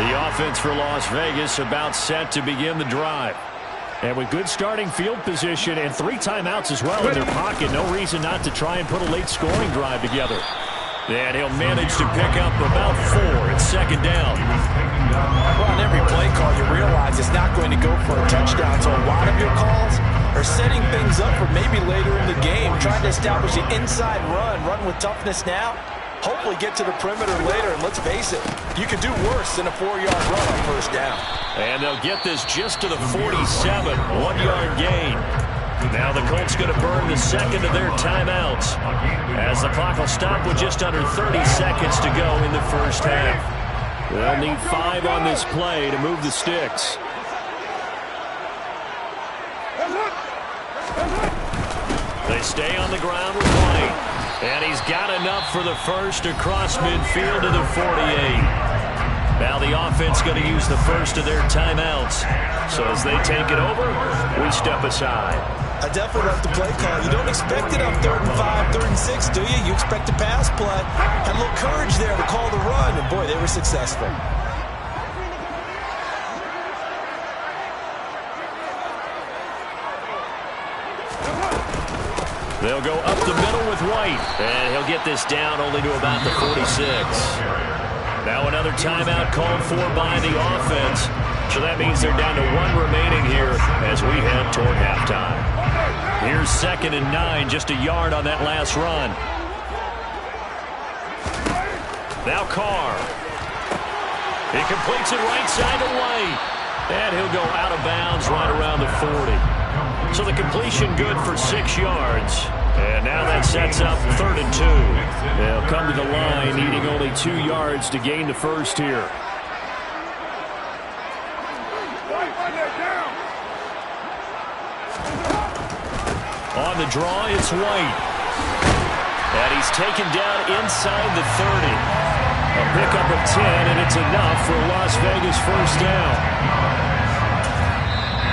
The offense for Las Vegas about set to begin the drive. And with good starting field position and 3 timeouts as well in their pocket, no reason not to try and put a late scoring drive together. And he'll manage to pick up about 4. It's second down. Well, on every play call, you realize it's not going to go for a touchdown. So a lot of your calls are setting things up for maybe later in the game, trying to establish an inside run with toughness now. Hopefully get to the perimeter later, and let's face it, you could do worse than a 4-yard run on first down. And they'll get this just to the 47, 1-yard gain. Now the Colts going to burn the second of their timeouts as the clock will stop with just under 30 seconds to go in the first half. They'll need 5 on this play to move the sticks. They stay on the ground with White. And he's got enough for the first across midfield to the 48. Now the offense going to use the first of their timeouts. So as they take it over, we step aside. I definitely like the play call. You don't expect it on 3rd and 5, 3rd and 6, do you? You expect a pass play. Had a little courage there to call the run, and boy, they were successful. They'll go up the middle with White, and he'll get this down only to about the 46. Now another timeout called for by the offense. So that means they're down to 1 remaining here as we head toward halftime. Here's 2nd and 9, just a yard on that last run. Now Carr. He completes it right side to White. And he'll go out of bounds right around the 40. So the completion good for 6 yards. And now that sets up 3rd and 2. They'll come to the line needing only 2 yards to gain the first here. On the draw, it's White. And he's taken down inside the 30. A pickup of 10, and it's enough for a Las Vegas first down.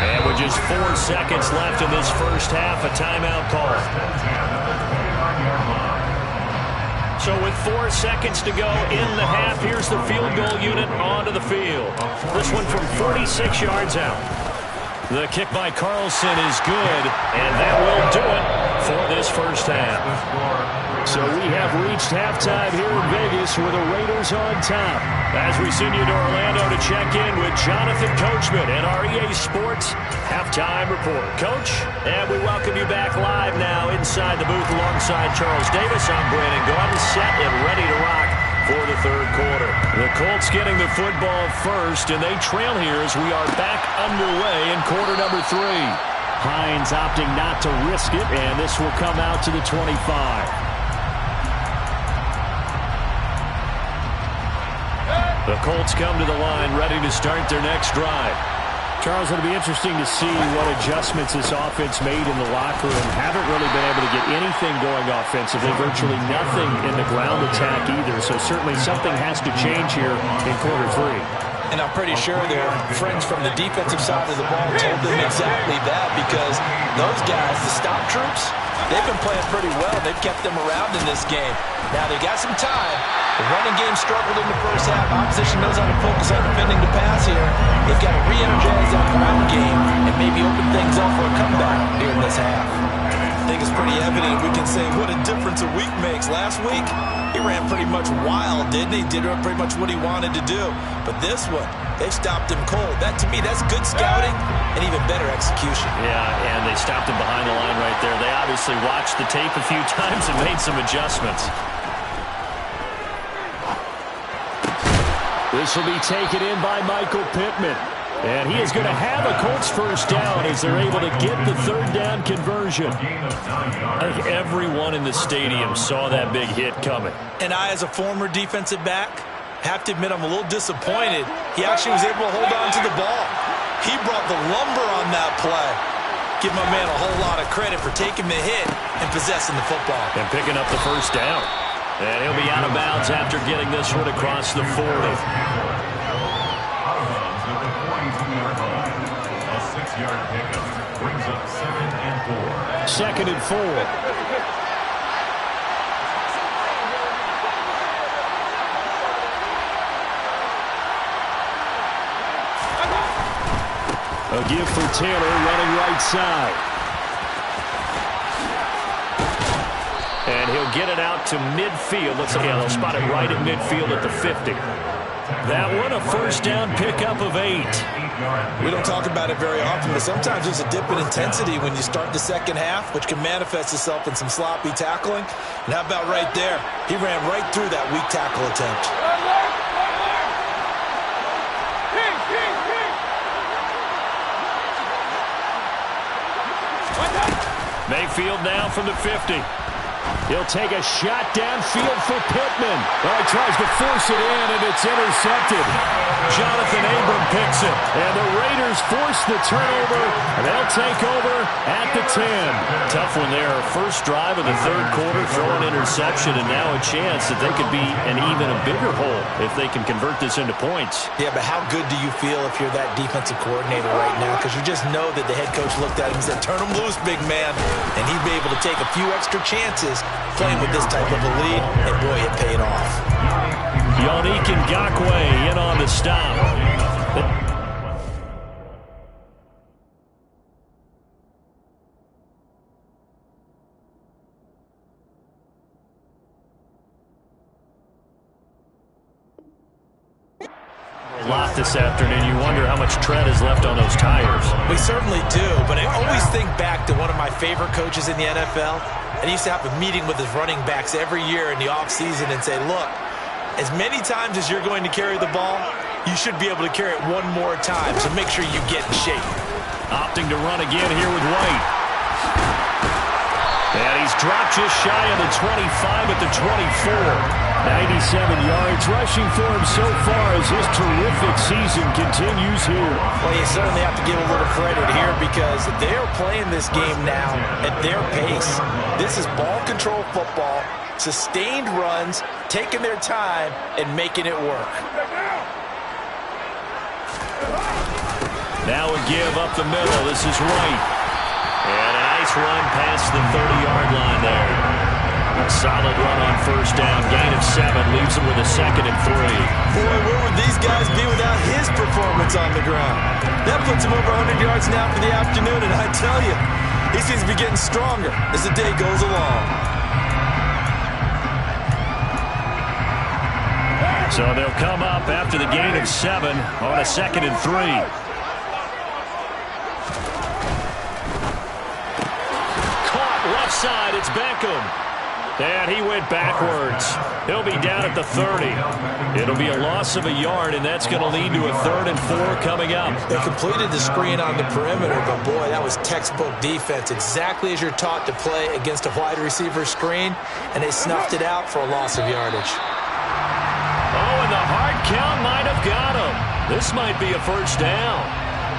And with just 4 seconds left in this first half, a timeout call. So with 4 seconds to go in the half, here's the field goal unit onto the field. This one from 46 yards out. The kick by Carlson is good, and that will do it for this first half. So we have reached halftime here in Vegas with the Raiders on top. As we send you to Orlando to check in with Jonathan Coachman and our EA Sports Halftime Report. Coach, and we welcome you back live now inside the booth alongside Charles Davis. I'm Brandon Gaudin, set and ready to rock for the 3rd quarter. The Colts getting the football first, and they trail here as we are back underway in quarter number 3. Hines opting not to risk it, and this will come out to the 25. The Colts come to the line ready to start their next drive. Charles, it'll be interesting to see what adjustments this offense made in the locker room. Haven't really been able to get anything going offensively, virtually nothing in the ground attack either. So certainly something has to change here in quarter 3. And I'm pretty sure their friends from the defensive side of the ball told them exactly that, because those guys, the stop troops, they've been playing pretty well. They've kept them around in this game. Now they got some time. The running game struggled in the first half. Opposition knows how to focus on defending the pass here. They've got to re-energize that ground game and maybe open things up for a comeback here in this half. I think it's pretty evident we can say what a difference a week makes. Last week, he ran pretty much wild, didn't he? Did pretty much what he wanted to do. But this one, they stopped him cold. That, to me, that's good scouting and even better execution. Yeah, and they stopped him behind the line right there. They obviously watched the tape a few times and made some adjustments. This will be taken in by Michael Pittman. And he is going to have a Colts first down as they're able to get the 3rd down conversion. I think everyone in the stadium saw that big hit coming. And I, as a former defensive back, have to admit I'm a little disappointed. He actually was able to hold on to the ball. He brought the lumber on that play. Give my man a whole lot of credit for taking the hit and possessing the football. And picking up the first down. And he'll be out of bounds after getting this one across the 40. A 6-yard pickup brings up 2nd and 4. 2nd and 4. A give for Taylor running right side. And he'll get it out to midfield. Let's see, they'll spot it right at midfield at the 50. That one, a first down pickup of 8. We don't talk about it very often, but sometimes there's a dip in intensity when you start the second half, which can manifest itself in some sloppy tackling. And how about right there? He ran right through that weak tackle attempt. Mayfield now from the 50. He'll take a shot downfield for Pittman. Well, he tries to force it in, and it's intercepted. Jonathan Abram picks it. And the Raiders force the turnover, and they'll take over at the 10. Tough one there. First drive of the third quarter, throw an interception, and now a chance that they could be an even a bigger hole if they can convert this into points. Yeah, but how good do you feel if you're that defensive coordinator right now? Because you just know that the head coach looked at him and said, turn him loose, big man. And he'd be able to take a few extra chances playing with this type of a lead, and boy, it paid off. Yannick Ngakoue in on the stop. A lot this afternoon. You wonder how much tread is left on those tires. We certainly do, but I always think back to one of my favorite coaches in the NFL. And he used to have a meeting with his running backs every year in the offseason and say, look, as many times as you're going to carry the ball, you should be able to carry it one more time, so make sure you get in shape. Opting to run again here with White. And he's dropped just shy of the 25 at the 24. 97 yards rushing for him so far as his terrific season continues here. Well, you certainly have to give a little credit here because they're playing this game now at their pace. This is ball control football, sustained runs, taking their time, and making it work. Now a give up the middle. This is White. And a nice run past the 30-yard line there. A solid run on first down. Gain of 7 leaves him with a 2nd and 3. Boy, where would these guys be without his performance on the ground? That puts him over 100 yards now for the afternoon, and I tell you, he seems to be getting stronger as the day goes along. So they'll come up after the gain of 7 on a 2nd and 3. Caught left side. It's Beckham. And he went backwards. He'll be down at the 30. It'll be a loss of a yard, and that's going to lead to a 3rd and 4 coming up. They completed the screen on the perimeter, but boy, that was textbook defense. Exactly as you're taught to play against a wide receiver screen, and they snuffed it out for a loss of yardage. Oh, and the hard count might have got him. This might be a first down.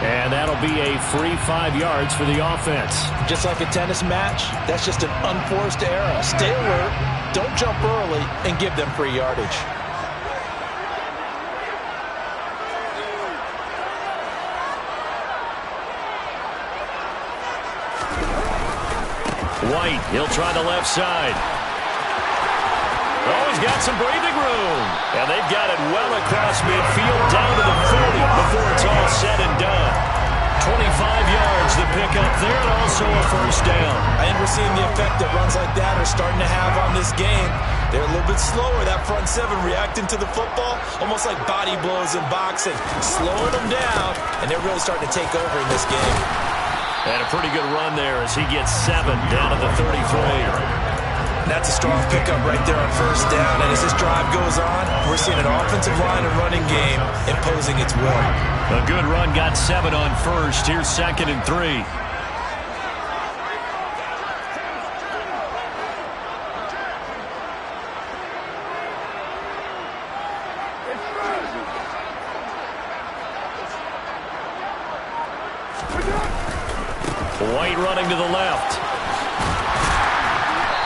And that'll be a free 5 yards for the offense. Just like a tennis match, that's just an unforced error. Stay alert, don't jump early, and give them free yardage. White, he'll try the left side. Oh, he's got some breathing room. And they've got it well across midfield down to the 40 before it's all said and done. 25 yards to pick up there, and also a first down. I think we're seeing the effect that runs like that are starting to have on this game. They're a little bit slower, that front 7 reacting to the football, almost like body blows in boxing, slowing them down, and they're really starting to take over in this game. And a pretty good run there as he gets 7 down to the 33. That's a strong pickup right there on first down. And as this drive goes on, we're seeing an offensive line and running game imposing its will. A good run got 7 on first. Here's 2nd and 3. White running to the left.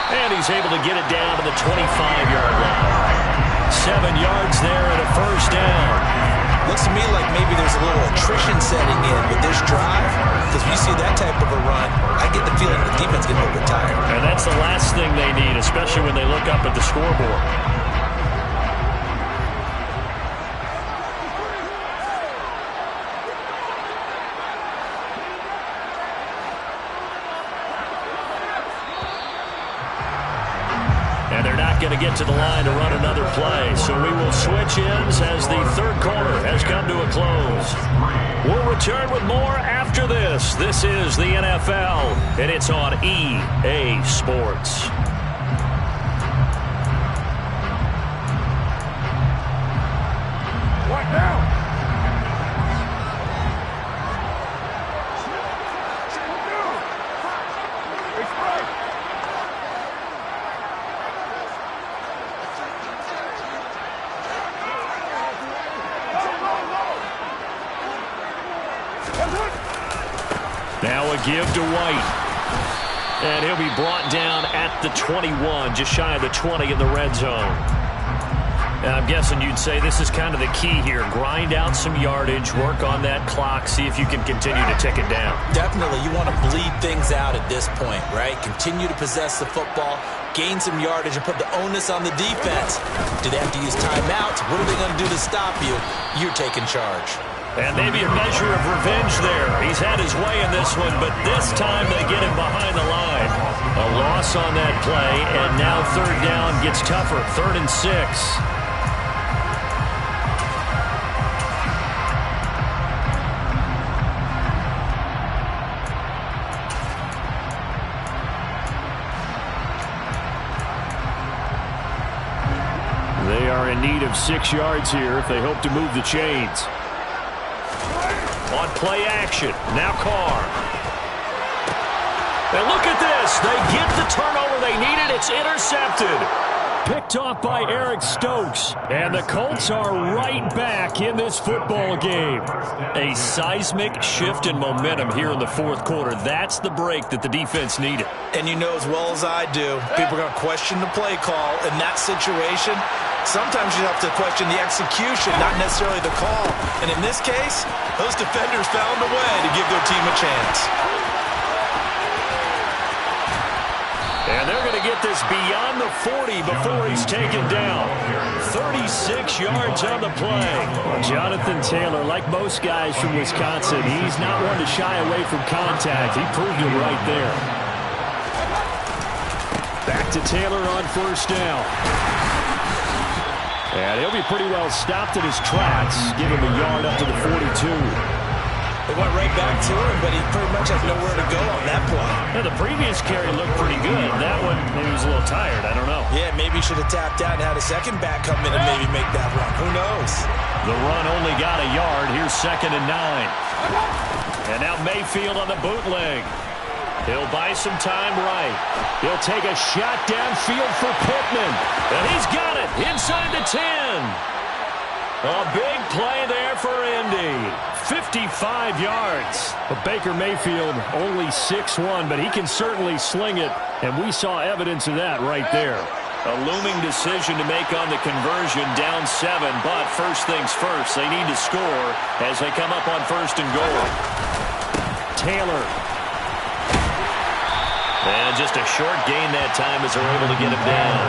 And he's able to get it down to the 25-yard line. 7 yards there and a first down. Looks to me like maybe there's a little attrition setting in with this drive. Because when you see that type of a run, I get the feeling the defense gets a little bit tired. And that's the last thing they need, especially when they look up at the scoreboard. going to get to the line to run another play. So we will switch ends as the third quarter has come to a close. We'll return with more after this. This is the NFL, and it's on EA Sports. What now? Now a give to White. And he'll be brought down at the 21, just shy of the 20 in the red zone. And I'm guessing you'd say this is kind of the key here. Grind out some yardage, work on that clock, see if you can continue to tick it down. Definitely. You want to bleed things out at this point, right? Continue to possess the football, gain some yardage, and put the onus on the defense. Do they have to use timeouts? What are they going to do to stop you? You're taking charge. And maybe a measure of revenge there. He's had his way in this one, but this time they get him behind the line. A loss on that play, and now third down gets tougher. 3rd and 6. They are in need of 6 yards here if they hope to move the chains. On play action, now Carr. And look at this. They get the turnover they needed. It's intercepted. Picked off by Eric Stokes. And the Colts are right back in this football game. A seismic shift in momentum here in the fourth quarter. That's the break that the defense needed. And you know as well as I do, people are going to question the play call in that situation. Sometimes you have to question the execution, not necessarily the call. And in this case, those defenders found a way to give their team a chance. And they're going to get this beyond the 40 before he's taken down. 36 yards on the play. Jonathan Taylor, like most guys from Wisconsin, he's not one to shy away from contact. He proved it right there. Back to Taylor on first down. And he'll be pretty well stopped in his tracks. Give him a yard up to the 42. They went right back to him, but he pretty much has nowhere to go on that play. Now, the previous carry looked pretty good. That one, maybe he was a little tired. I don't know. Yeah, maybe he should have tapped out and had a second back come in and maybe make that run. Who knows? The run only got a yard. Here's 2nd and 9. And now Mayfield on the bootleg. He'll buy some time right. He'll take a shot downfield for Pittman. And he's got it inside the 10. A big play there for Indy. 55 yards. But Baker Mayfield only 6'1", but he can certainly sling it. And we saw evidence of that right there. A looming decision to make on the conversion, down 7. But first things first, they need to score as they come up on 1st and goal. Taylor. And just a short gain that time as they're able to get him down.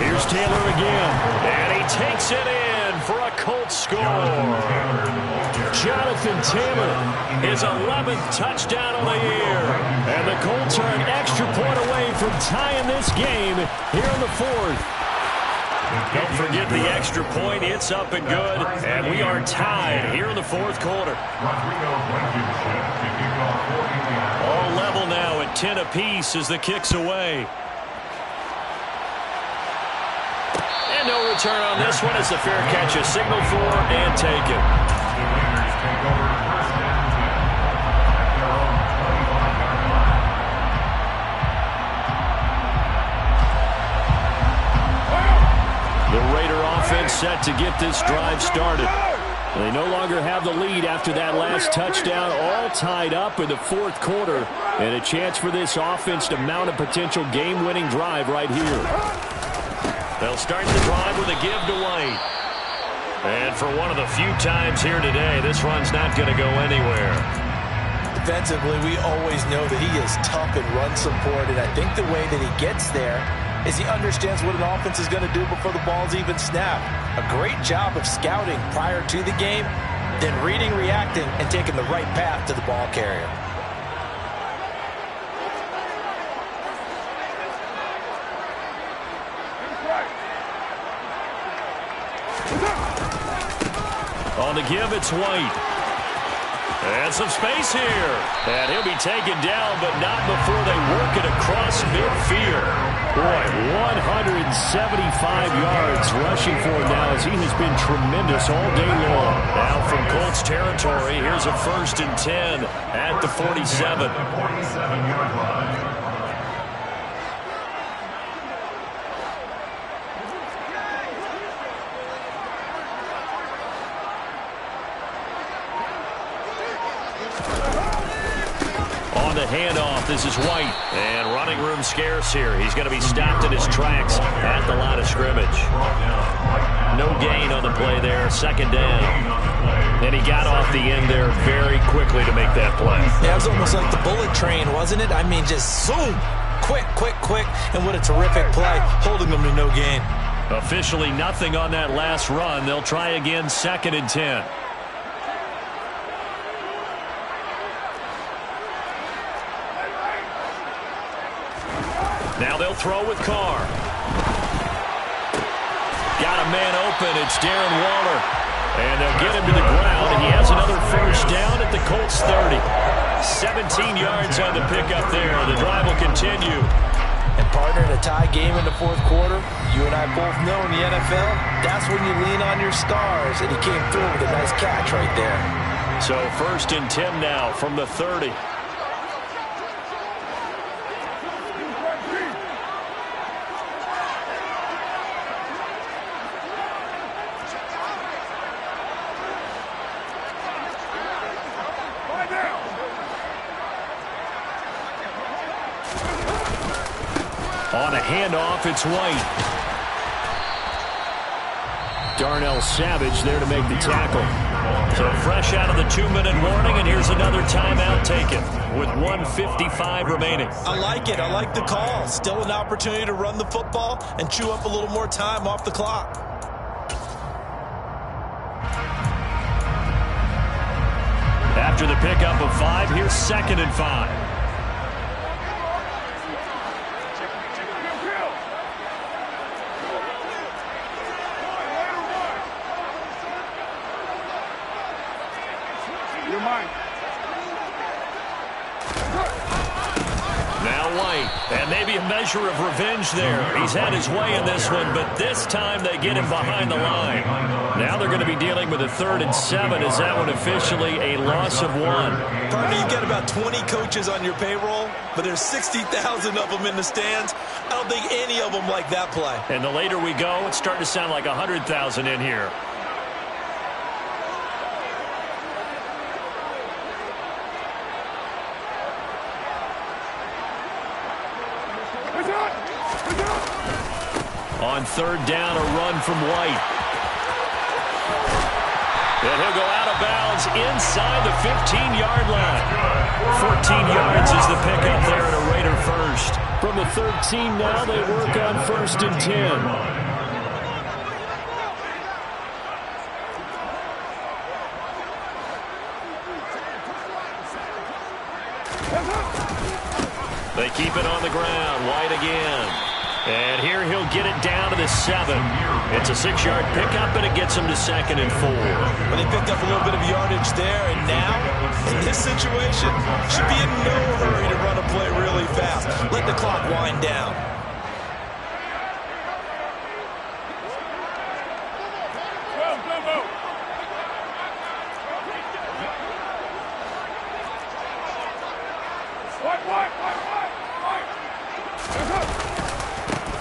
Here's Taylor again. And he takes it in for a Colts score. Jonathan Taylor, his 11th touchdown of the year. And the Colts are an extra point away from tying this game here in the 4th. Don't forget the extra point. It's up and good. And we are tied here in the 4th quarter. All level now at 10 apiece as the kick's away. And no return on this one as the fair catch is signaled for and taken. The Raider offense set to get this drive started. They no longer have the lead after that last touchdown, all tied up in the 4th quarter, and a chance for this offense to mount a potential game-winning drive right here. They'll start the drive with a give to White. And for one of the few times here today, this run's not going to go anywhere. Defensively, we always know that he is tough in run support, and I think the way that he gets there is he understands what an offense is going to do before the ball's even snapped. A great job of scouting prior to the game, then reading, reacting, and taking the right path to the ball carrier. On the give, it's White. And some space here. And he'll be taken down, but not before they work it across midfield. Boy, 175 yards rushing for him now as he has been tremendous all day long. Now from Colts territory, here's a 1st and 10 at the 47. 47-yard line. On the handoff, this is White. And running room scarce here. He's going to be stopped in his tracks at the line of scrimmage. No gain on the play there. 2nd down. And he got off the end there very quickly to make that play. Yeah, it was almost like the bullet train, wasn't it? I mean, just zoom. Quick, quick, quick. And what a terrific play, holding them to no gain. Officially nothing on that last run. They'll try again, 2nd and 10. Now they'll throw with Carr. Got a man open. It's Darren Waller. And they'll get him to the ground. And he has another 1st down at the Colts 30. 17 yards on the pickup there. The drive will continue. And partner, in a tie game in the 4th quarter, you and I both know in the NFL, that's when you lean on your stars. And he came through with a nice catch right there. So 1st and 10 now from the 30. On a handoff, it's White. Darnell Savage there to make the tackle. So fresh out of the 2-minute warning, and here's another timeout taken with 1:55 remaining. I like it. I like the call. Still an opportunity to run the football and chew up a little more time off the clock. After the pickup of 5, here's 2nd and 5. Now White, and maybe a measure of revenge there. He's had his way in this one, but this time they get him behind the line. Now they're going to be dealing with a 3rd and 7. Is that one officially a loss of 1? Partner, you've got about 20 coaches on your payroll, but there's 60,000 of them in the stands. I don't think any of them like that play. And the later we go, it's starting to sound like 100,000 in here. On 3rd down, a run from White. And he'll go out of bounds inside the 15-yard line. 14 yards is the pickup there and a Raider 1st. From the 13 now, they work on 1st and 10. They keep it on the ground. White again. And here he'll get it down to the 7. It's a 6-yard pickup, and it gets him to 2nd and 4. Well, they picked up a little bit of yardage there, and now, in this situation, should be in no hurry to run a play really fast. Let the clock wind down.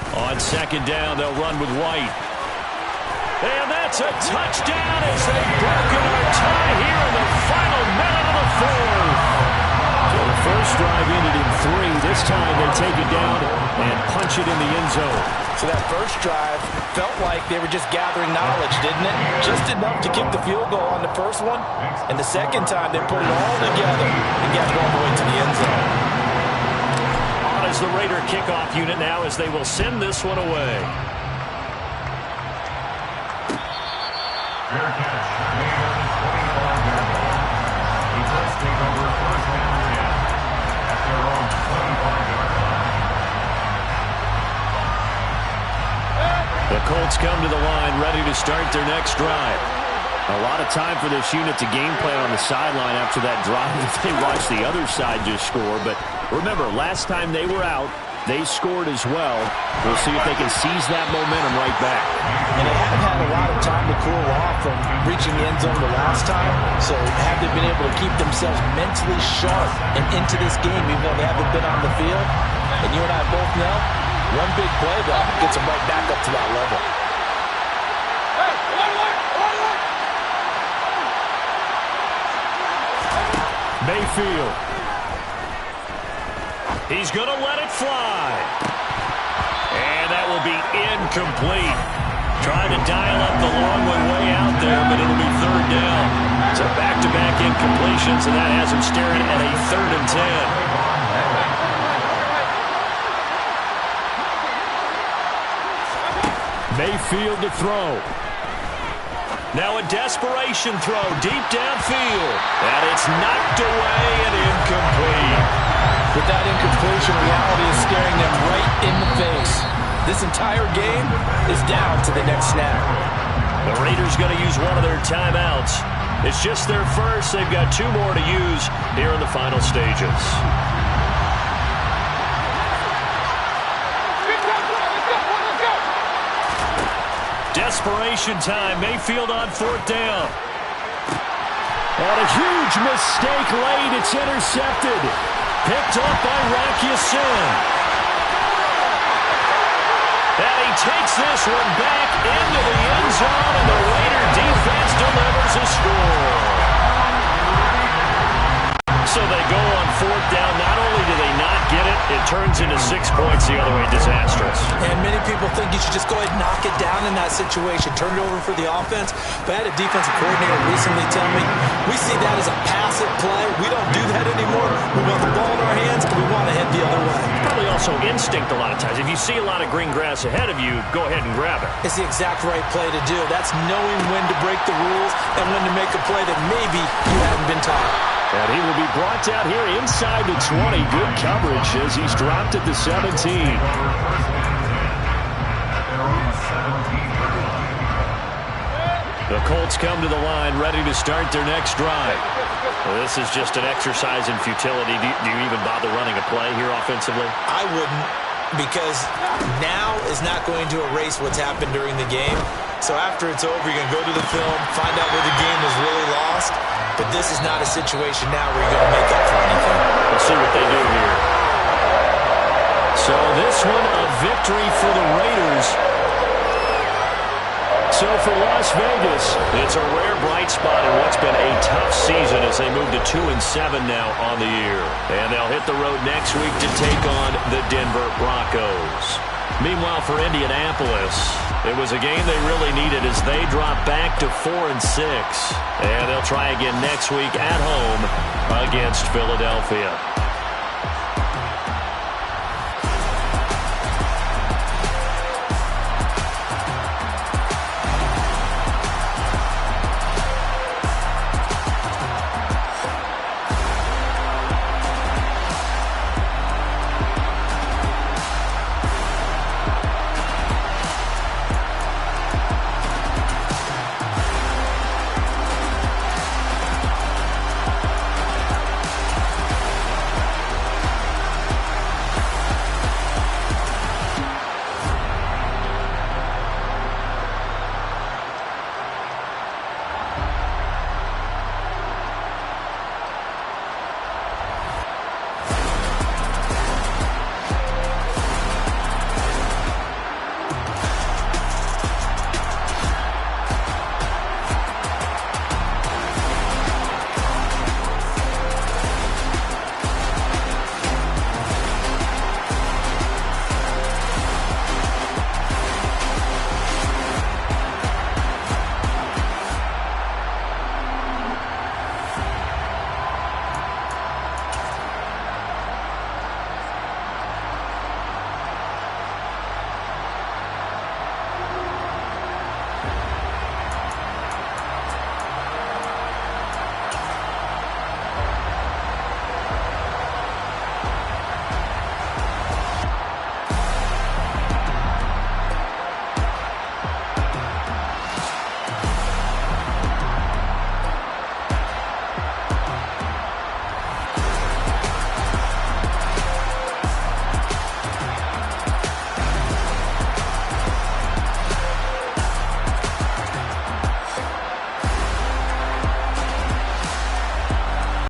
On 2nd down, they'll run with White. And that's a touchdown as they've broken our tie here in the final minute of the 4th. So the first drive ended in 3. This time they take it down and punch it in the end zone. So that first drive felt like they were just gathering knowledge, didn't it? Just enough to kick the field goal on the first one. And the second time they put it all together and got it all the way to the end zone. As the Raider kickoff unit now as they will send this one away. Fair catch. He does take over 1st and 10 at their own 25-yard line. The Colts come to the line ready to start their next drive. A lot of time for this unit to game plan on the sideline after that drive if they watch the other side just score. But remember, last time they were out, they scored as well. We'll see if they can seize that momentum right back. And they haven't had a lot of time to cool off from reaching the end zone the last time. So have they been able to keep themselves mentally sharp and into this game even though they haven't been on the field? And you and I both know, one big play, though, gets them right back up to that level. Mayfield. He's going to let it fly. And that will be incomplete. Trying to dial up the long one way out there, but it'll be third down. So back-to-back incompletions, and that has him staring at a 3rd and 10. Mayfield to throw. Now a desperation throw deep downfield. And it's knocked away and incomplete. With that incompletion, reality is staring them right in the face. This entire game is down to the next snap. The Raiders going to use one of their timeouts. It's just their first. They've got 2 more to use here in the final stages. Desperation time. Mayfield on 4th down. And a huge mistake late. It's intercepted. Picked up by Rock Ya-Sin. And he takes this one back into the end zone, and the Raider defense delivers a score. So they go on 4th down. Not only do they not get it, it turns into 6 points the other way. Disastrous. And many people think you should just go ahead and knock it down in that situation. Turn it over for the offense. But I had a defensive coordinator recently tell me, we see that as a passive play. We don't do that anymore. We want the ball in our hands, and we want to head the other way. Probably also instinct a lot of times. If you see a lot of green grass ahead of you, go ahead and grab it. It's the exact right play to do. That's knowing when to break the rules and when to make a play that maybe you haven't been taught. And he will be brought down here inside the 20. Good coverage as he's dropped at the 17. The Colts come to the line ready to start their next drive. Well, this is just an exercise in futility. Do you even bother running a play here offensively? I wouldn't, because now is not going to erase what's happened during the game. So after it's over, you're going to go to the film, find out where the game was really lost. But this is not a situation now where you're going to make up for anything. We'll see what they do here. So this one, a victory for the Raiders. So for Las Vegas, it's a rare bright spot in what's been a tough season as they move to 2-7 now on the year. And they'll hit the road next week to take on the Denver Broncos. Meanwhile, for Indianapolis, it was a game they really needed as they drop back to 4-6. And they'll try again next week at home against Philadelphia.